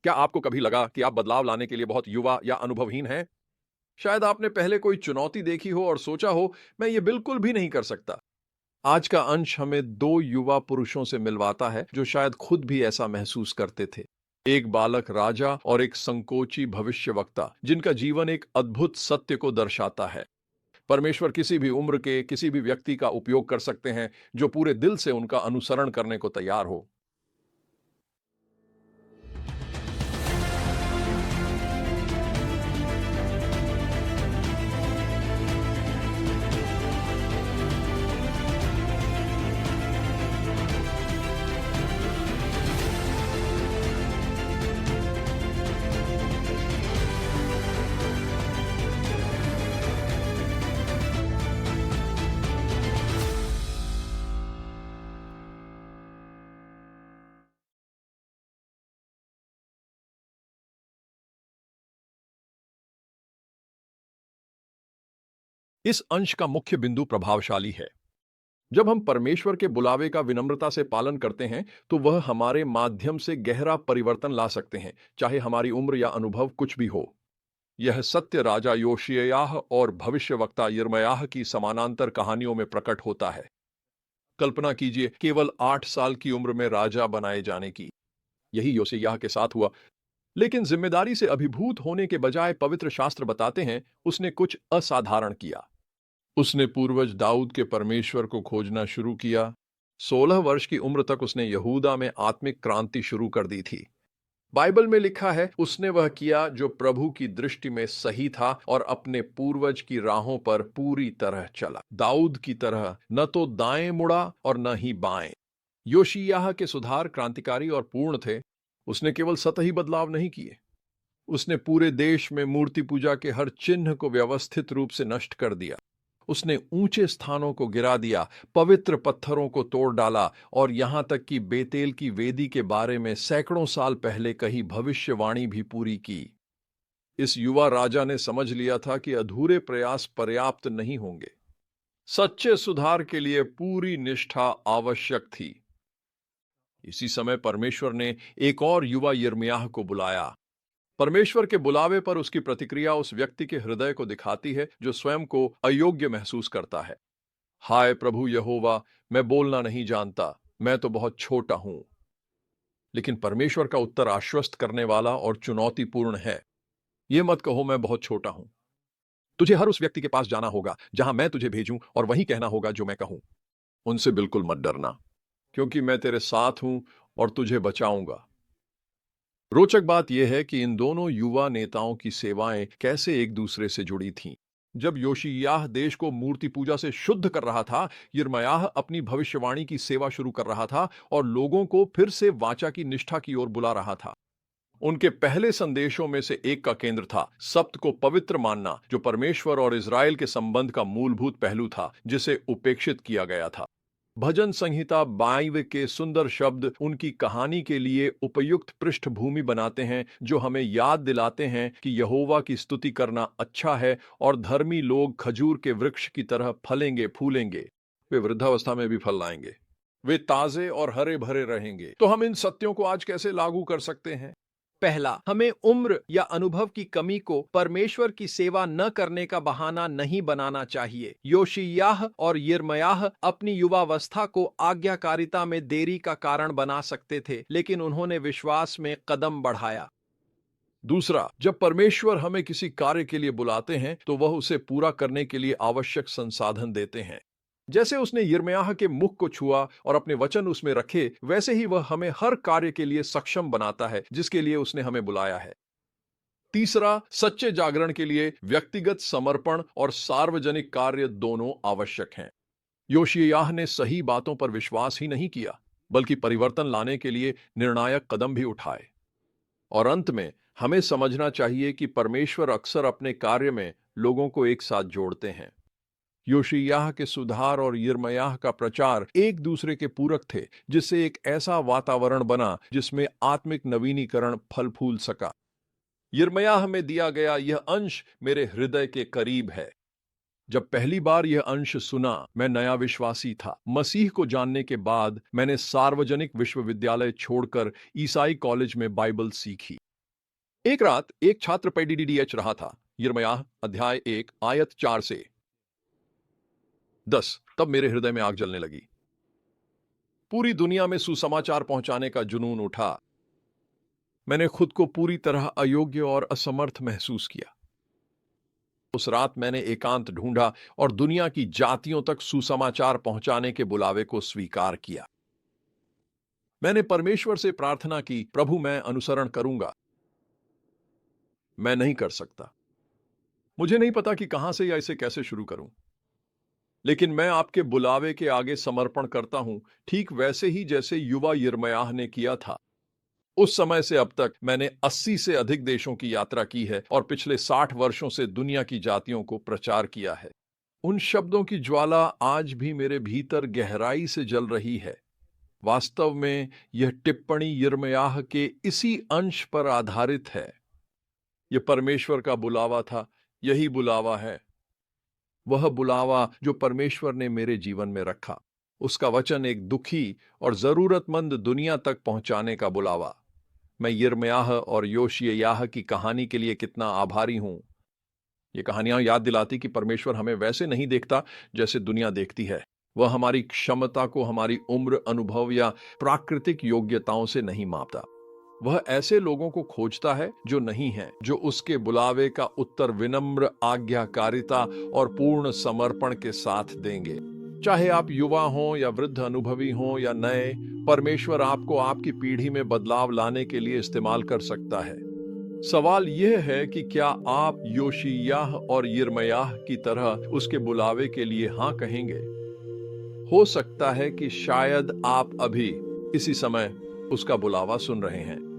क्या आपको कभी लगा कि आप बदलाव लाने के लिए बहुत युवा या अनुभवहीन हैं? शायद आपने पहले कोई चुनौती देखी हो और सोचा हो, मैं ये बिल्कुल भी नहीं कर सकता। आज का अंश हमें दो युवा पुरुषों से मिलवाता है जो शायद खुद भी ऐसा महसूस करते थे। एक बालक राजा और एक संकोची भविष्यवक्ता जिनका जीवन एक अद्भुत सत्य को दर्शाता है। परमेश्वर किसी भी उम्र के किसी भी व्यक्ति का उपयोग कर सकते हैं जो पूरे दिल से उनका अनुसरण करने को तैयार हो। इस अंश का मुख्य बिंदु प्रभावशाली है। जब हम परमेश्वर के बुलावे का विनम्रता से पालन करते हैं तो वह हमारे माध्यम से गहरा परिवर्तन ला सकते हैं, चाहे हमारी उम्र या अनुभव कुछ भी हो। यह सत्य राजा योशिय्याह और भविष्यवक्ता यिर्मयाह की समानांतर कहानियों में प्रकट होता है। कल्पना कीजिए, केवल 8 साल की उम्र में राजा बनाए जाने की। यही योशिय्याह के साथ हुआ। लेकिन जिम्मेदारी से अभिभूत होने के बजाय पवित्र शास्त्र बताते हैं उसने कुछ असाधारण किया। उसने पूर्वज दाऊद के परमेश्वर को खोजना शुरू किया। 16 वर्ष की उम्र तक उसने यहूदा में आत्मिक क्रांति शुरू कर दी थी। बाइबल में लिखा है उसने वह किया जो प्रभु की दृष्टि में सही था और अपने पूर्वज की राहों पर पूरी तरह चला। दाऊद की तरह न तो दाएं मुड़ा और न ही बाएं। योशिय्याह के सुधार क्रांतिकारी और पूर्ण थे। उसने केवल सतही बदलाव नहीं किए, उसने पूरे देश में मूर्ति पूजा के हर चिन्ह को व्यवस्थित रूप से नष्ट कर दिया। उसने ऊंचे स्थानों को गिरा दिया, पवित्र पत्थरों को तोड़ डाला और यहां तक कि बेतेल की वेदी के बारे में सैकड़ों साल पहले कही भविष्यवाणी भी पूरी की। इस युवा राजा ने समझ लिया था कि अधूरे प्रयास पर्याप्त नहीं होंगे। सच्चे सुधार के लिए पूरी निष्ठा आवश्यक थी। इसी समय परमेश्वर ने एक और युवा यिर्मयाह को बुलाया। परमेश्वर के बुलावे पर उसकी प्रतिक्रिया उस व्यक्ति के हृदय को दिखाती है जो स्वयं को अयोग्य महसूस करता है। हाय प्रभु यहोवा, मैं बोलना नहीं जानता, मैं तो बहुत छोटा हूं। लेकिन परमेश्वर का उत्तर आश्वस्त करने वाला और चुनौतीपूर्ण है। यह मत कहो मैं बहुत छोटा हूं। तुझे हर उस व्यक्ति के पास जाना होगा जहां मैं तुझे भेजूं और वही कहना होगा जो मैं कहूं। उनसे बिल्कुल मत डरना, क्योंकि मैं तेरे साथ हूं और तुझे बचाऊंगा। रोचक बात यह है कि इन दोनों युवा नेताओं की सेवाएं कैसे एक दूसरे से जुड़ी थीं। जब योशिय्याह देश को मूर्ति पूजा से शुद्ध कर रहा था, यिर्मयाह अपनी भविष्यवाणी की सेवा शुरू कर रहा था और लोगों को फिर से वाचा की निष्ठा की ओर बुला रहा था। उनके पहले संदेशों में से एक का केंद्र था सब्त को पवित्र मानना, जो परमेश्वर और इज़राइल के संबंध का मूलभूत पहलू था जिसे उपेक्षित किया गया था। भजन संहिता 22 के सुंदर शब्द उनकी कहानी के लिए उपयुक्त पृष्ठभूमि बनाते हैं, जो हमें याद दिलाते हैं कि यहोवा की स्तुति करना अच्छा है और धर्मी लोग खजूर के वृक्ष की तरह फलेंगे फूलेंगे। वे वृद्धावस्था में भी फल लाएंगे, वे ताजे और हरे भरे रहेंगे। तो हम इन सत्यों को आज कैसे लागू कर सकते हैं? पहला, हमें उम्र या अनुभव की कमी को परमेश्वर की सेवा न करने का बहाना नहीं बनाना चाहिए। योशिय्याह और यिर्मयाह अपनी युवावस्था को आज्ञाकारिता में देरी का कारण बना सकते थे, लेकिन उन्होंने विश्वास में कदम बढ़ाया। दूसरा, जब परमेश्वर हमें किसी कार्य के लिए बुलाते हैं तो वह उसे पूरा करने के लिए आवश्यक संसाधन देते हैं। जैसे उसने यिर्मयाह के मुख को छुआ और अपने वचन उसमें रखे, वैसे ही वह हमें हर कार्य के लिए सक्षम बनाता है जिसके लिए उसने हमें बुलाया है। तीसरा, सच्चे जागरण के लिए व्यक्तिगत समर्पण और सार्वजनिक कार्य दोनों आवश्यक हैं। योशिय्याह ने सही बातों पर विश्वास ही नहीं किया, बल्कि परिवर्तन लाने के लिए निर्णायक कदम भी उठाए। और अंत में हमें समझना चाहिए कि परमेश्वर अक्सर अपने कार्य में लोगों को एक साथ जोड़ते हैं। योशिय्याह के सुधार और यिर्मयाह का प्रचार एक दूसरे के पूरक थे, जिससे एक ऐसा वातावरण बना जिसमें आत्मिक नवीनीकरण फल फूल सका। यिर्मयाह में दिया गया यह अंश मेरे हृदय के करीब है। जब पहली बार यह अंश सुना, मैं नया विश्वासी था। मसीह को जानने के बाद मैंने सार्वजनिक विश्वविद्यालय छोड़कर ईसाई कॉलेज में बाइबल सीखी। एक रात एक छात्र पीडीडीएच रहा था। यिर्मयाह अध्याय 1 आयत 4 से 10। तब मेरे हृदय में आग जलने लगी। पूरी दुनिया में सुसमाचार पहुंचाने का जुनून उठा। मैंने खुद को पूरी तरह अयोग्य और असमर्थ महसूस किया। उस रात मैंने एकांत ढूंढा और दुनिया की जातियों तक सुसमाचार पहुंचाने के बुलावे को स्वीकार किया। मैंने परमेश्वर से प्रार्थना की, प्रभु मैं अनुसरण करूंगा। मैं नहीं कर सकता। मुझे नहीं पता कि कहां से या इसे कैसे शुरू करूं। लेकिन मैं आपके बुलावे के आगे समर्पण करता हूं, ठीक वैसे ही जैसे युवा यिर्मयाह ने किया था। उस समय से अब तक मैंने 80 से अधिक देशों की यात्रा की है और पिछले 60 वर्षों से दुनिया की जातियों को प्रचार किया है। उन शब्दों की ज्वाला आज भी मेरे भीतर गहराई से जल रही है। वास्तव में यह टिप्पणी यिर्मयाह के इसी अंश पर आधारित है। यह परमेश्वर का बुलावा था, यही बुलावा है। वह बुलावा जो परमेश्वर ने मेरे जीवन में रखा। उसका वचन एक दुखी और जरूरतमंद दुनिया तक पहुंचाने का बुलावा। मैं यिर्मयाह और योशिय्याह की कहानी के लिए कितना आभारी हूं। ये कहानियां याद दिलाती कि परमेश्वर हमें वैसे नहीं देखता जैसे दुनिया देखती है। वह हमारी क्षमता को हमारी उम्र, अनुभव या प्राकृतिक योग्यताओं से नहीं मापता। वह ऐसे लोगों को खोजता है जो नहीं हैं, जो उसके बुलावे का उत्तर विनम्र आज्ञाकारिता और पूर्ण समर्पण के साथ देंगे। चाहे आप युवा हों या वृद्ध अनुभवी हों या नए, परमेश्वर आपको आपकी पीढ़ी में बदलाव लाने के लिए इस्तेमाल कर सकता है। सवाल यह है कि क्या आप योशिय्याह और यिर्मयाह की तरह उसके बुलावे के लिए हां कहेंगे। हो सकता है कि शायद आप अभी इसी समय उसका बुलावा सुन रहे हैं।